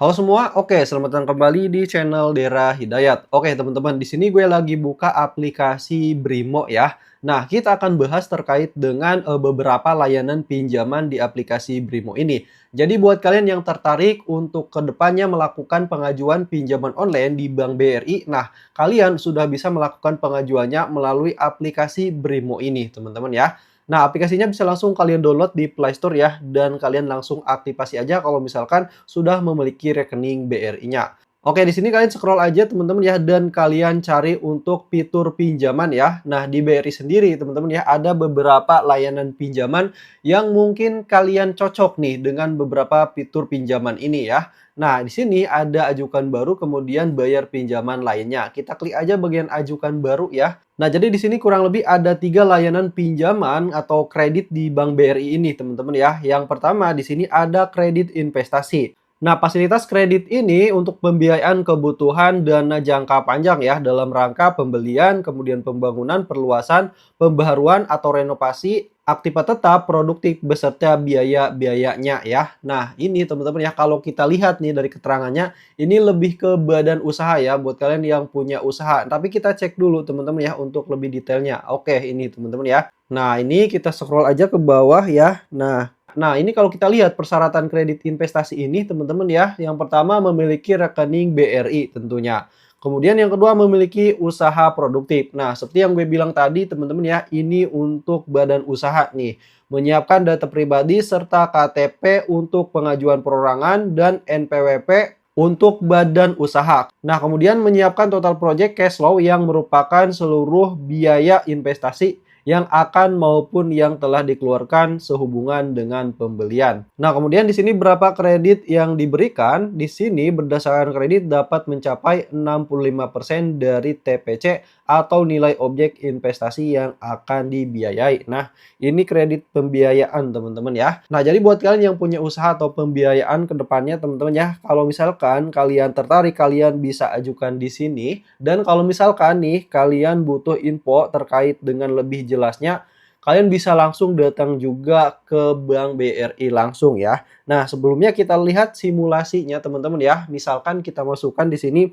Halo semua, oke selamat datang kembali di channel Dera Hidayat. Oke teman-teman, di sini gue lagi buka aplikasi Brimo ya. Nah, kita akan bahas terkait dengan beberapa layanan pinjaman di aplikasi Brimo ini. Jadi buat kalian yang tertarik untuk kedepannya melakukan pengajuan pinjaman online di Bank BRI, nah kalian sudah bisa melakukan pengajuannya melalui aplikasi Brimo ini teman-teman ya. Nah, aplikasinya bisa langsung kalian download di Play Store ya, dan kalian langsung aktifasi aja kalau misalkan sudah memiliki rekening BRI-nya. Oke, di sini kalian scroll aja teman-teman ya, dan kalian cari untuk fitur pinjaman ya. Nah, di BRI sendiri teman-teman ya, ada beberapa layanan pinjaman yang mungkin kalian cocok nih dengan beberapa fitur pinjaman ini ya. Nah, di sini ada ajukan baru, kemudian bayar pinjaman lainnya. Kita klik aja bagian ajukan baru ya. Nah, jadi di sini kurang lebih ada 3 layanan pinjaman atau kredit di Bank BRI ini, teman-teman ya. Yang pertama di sini ada kredit investasi. Nah, fasilitas kredit ini untuk pembiayaan kebutuhan dana jangka panjang ya dalam rangka pembelian, kemudian pembangunan, perluasan, pembaharuan atau renovasi aktiva tetap produktif beserta biaya-biayanya ya. Nah, ini teman-teman ya kalau kita lihat nih dari keterangannya ini lebih ke badan usaha ya buat kalian yang punya usaha. Tapi kita cek dulu teman-teman ya untuk lebih detailnya. Oke, ini teman-teman ya. Nah, ini kita scroll aja ke bawah ya. Nah, ini kalau kita lihat persyaratan kredit investasi ini teman-teman ya. Yang pertama memiliki rekening BRI tentunya. Kemudian yang kedua memiliki usaha produktif. Nah, seperti yang gue bilang tadi teman-teman ya, ini untuk badan usaha nih. Menyiapkan data pribadi serta KTP untuk pengajuan perorangan dan NPWP untuk badan usaha. Nah, kemudian menyiapkan total project cash flow yang merupakan seluruh biaya investasi yang akan maupun yang telah dikeluarkan sehubungan dengan pembelian. Nah, kemudian di sini berapa kredit yang diberikan? Di sini berdasarkan kredit dapat mencapai 65% dari TPC atau nilai objek investasi yang akan dibiayai. Nah, ini kredit pembiayaan teman-teman ya. Nah, jadi buat kalian yang punya usaha atau pembiayaan ke depannya teman-teman ya, kalau misalkan kalian tertarik, kalian bisa ajukan di sini. Dan kalau misalkan nih kalian butuh info terkait dengan lebih jelasnya, kalian bisa langsung datang juga ke Bank BRI langsung ya. Nah, sebelumnya kita lihat simulasinya teman-teman ya. Misalkan kita masukkan di sini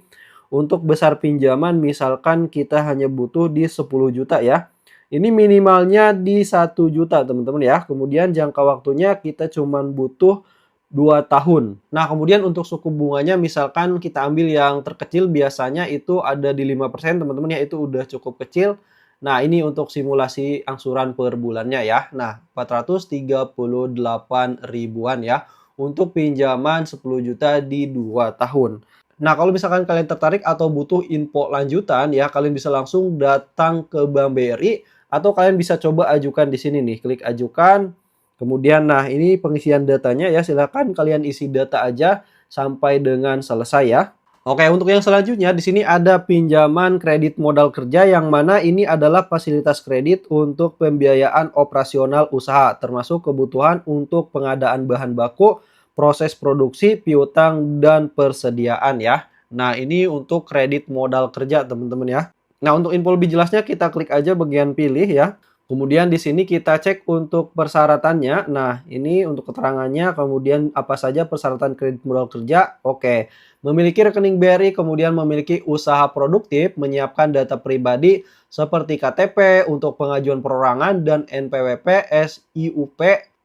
untuk besar pinjaman, misalkan kita hanya butuh di 10 juta ya. Ini minimalnya di 1 juta teman-teman ya. Kemudian jangka waktunya kita cuman butuh 2 tahun. Nah, kemudian untuk suku bunganya misalkan kita ambil yang terkecil biasanya itu ada di 5% teman-teman ya, itu udah cukup kecil. Nah, ini untuk simulasi angsuran per bulannya ya. Nah, 438 ribuan ya untuk pinjaman 10 juta di 2 tahun. Nah, kalau misalkan kalian tertarik atau butuh info lanjutan ya, kalian bisa langsung datang ke Bank BRI atau kalian bisa coba ajukan di sini nih, klik ajukan. Kemudian nah ini pengisian datanya ya, silakan kalian isi data aja sampai dengan selesai ya. Oke, untuk yang selanjutnya di sini ada pinjaman kredit modal kerja yang mana ini adalah fasilitas kredit untuk pembiayaan operasional usaha termasuk kebutuhan untuk pengadaan bahan baku, proses produksi, piutang dan persediaan ya. Nah, ini untuk kredit modal kerja teman-teman ya. Nah, untuk info lebih jelasnya kita klik aja bagian pilih ya. Kemudian di sini kita cek untuk persyaratannya. Nah, ini untuk keterangannya, kemudian apa saja persyaratan kredit modal kerja. Oke, memiliki rekening BRI, kemudian memiliki usaha produktif, menyiapkan data pribadi seperti KTP untuk pengajuan perorangan dan NPWP, SIUP,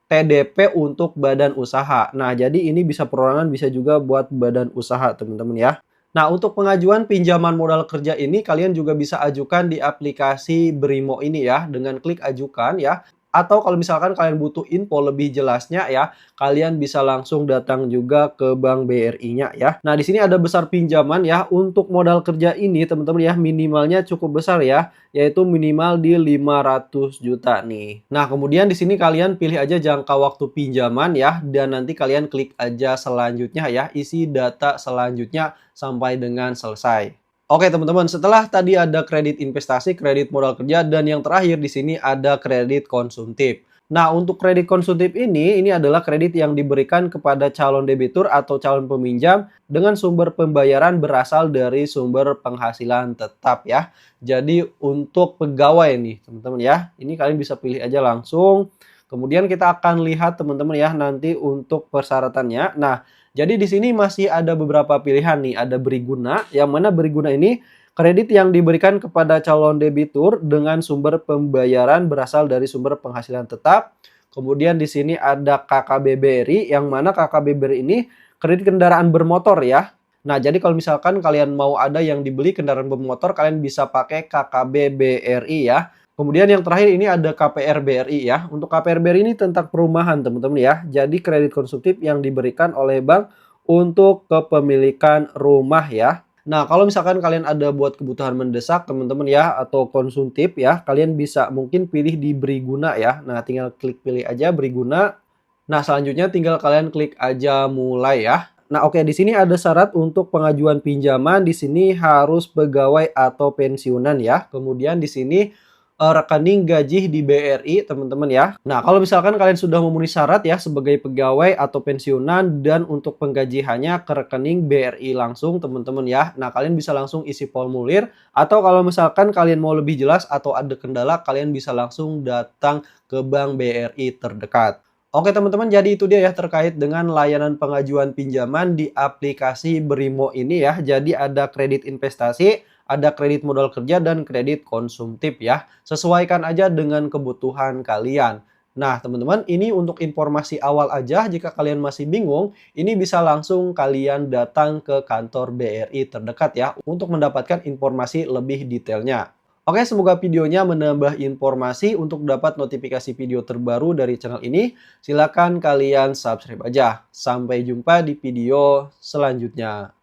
TDP untuk badan usaha. Nah, jadi ini bisa perorangan, bisa juga buat badan usaha, teman-teman ya. Nah, untuk pengajuan pinjaman modal kerja ini kalian juga bisa ajukan di aplikasi Brimo ini ya dengan klik ajukan ya. Atau kalau misalkan kalian butuh info lebih jelasnya ya, kalian bisa langsung datang juga ke Bank BRI-nya ya. Nah, di sini ada besar pinjaman ya. Untuk modal kerja ini teman-teman ya minimalnya cukup besar ya, yaitu minimal di 500 juta nih. Nah, kemudian di sini kalian pilih aja jangka waktu pinjaman ya dan nanti kalian klik aja selanjutnya ya, isi data selanjutnya sampai dengan selesai. Oke teman-teman, setelah tadi ada kredit investasi, kredit modal kerja, dan yang terakhir di sini ada kredit konsumtif. Nah, untuk kredit konsumtif ini adalah kredit yang diberikan kepada calon debitur atau calon peminjam dengan sumber pembayaran berasal dari sumber penghasilan tetap ya. Jadi untuk pegawai nih teman-teman ya, ini kalian bisa pilih aja langsung. Kemudian kita akan lihat teman-teman ya nanti untuk persyaratannya. Nah, Jadi di sini masih ada beberapa pilihan nih, ada Briguna, yang mana Briguna ini kredit yang diberikan kepada calon debitur dengan sumber pembayaran berasal dari sumber penghasilan tetap. Kemudian di sini ada KKB BRI, yang mana KKB BRI ini kredit kendaraan bermotor ya. Nah, jadi kalau misalkan kalian mau ada yang dibeli kendaraan bermotor, kalian bisa pakai KKB BRI ya. Kemudian yang terakhir ini ada KPR BRI ya. Untuk KPR BRI ini tentang perumahan teman-teman ya. Jadi kredit konsumtif yang diberikan oleh bank untuk kepemilikan rumah ya. Nah, kalau misalkan kalian ada buat kebutuhan mendesak teman-teman ya atau konsumtif ya, kalian bisa mungkin pilih di Briguna ya. Nah, tinggal klik pilih aja Briguna. Nah, selanjutnya tinggal kalian klik aja mulai ya. Nah, oke, di sini ada syarat untuk pengajuan pinjaman. Di sini harus pegawai atau pensiunan ya. Kemudian di sini rekening gaji di BRI, teman-teman ya. Nah, kalau misalkan kalian sudah memenuhi syarat ya sebagai pegawai atau pensiunan dan untuk penggajiannya ke rekening BRI langsung, teman-teman ya. Nah, kalian bisa langsung isi formulir atau kalau misalkan kalian mau lebih jelas atau ada kendala, kalian bisa langsung datang ke bank BRI terdekat. Oke teman-teman, jadi itu dia ya terkait dengan layanan pengajuan pinjaman di aplikasi Brimo ini ya. Jadi ada kredit investasi, ada kredit modal kerja, dan kredit konsumtif ya. Sesuaikan aja dengan kebutuhan kalian. Nah teman-teman, ini untuk informasi awal aja. Jika kalian masih bingung, ini bisa langsung kalian datang ke kantor BRI terdekat ya untuk mendapatkan informasi lebih detailnya. Oke, semoga videonya menambah informasi. Untuk dapat notifikasi video terbaru dari channel ini, silakan kalian subscribe aja. Sampai jumpa di video selanjutnya.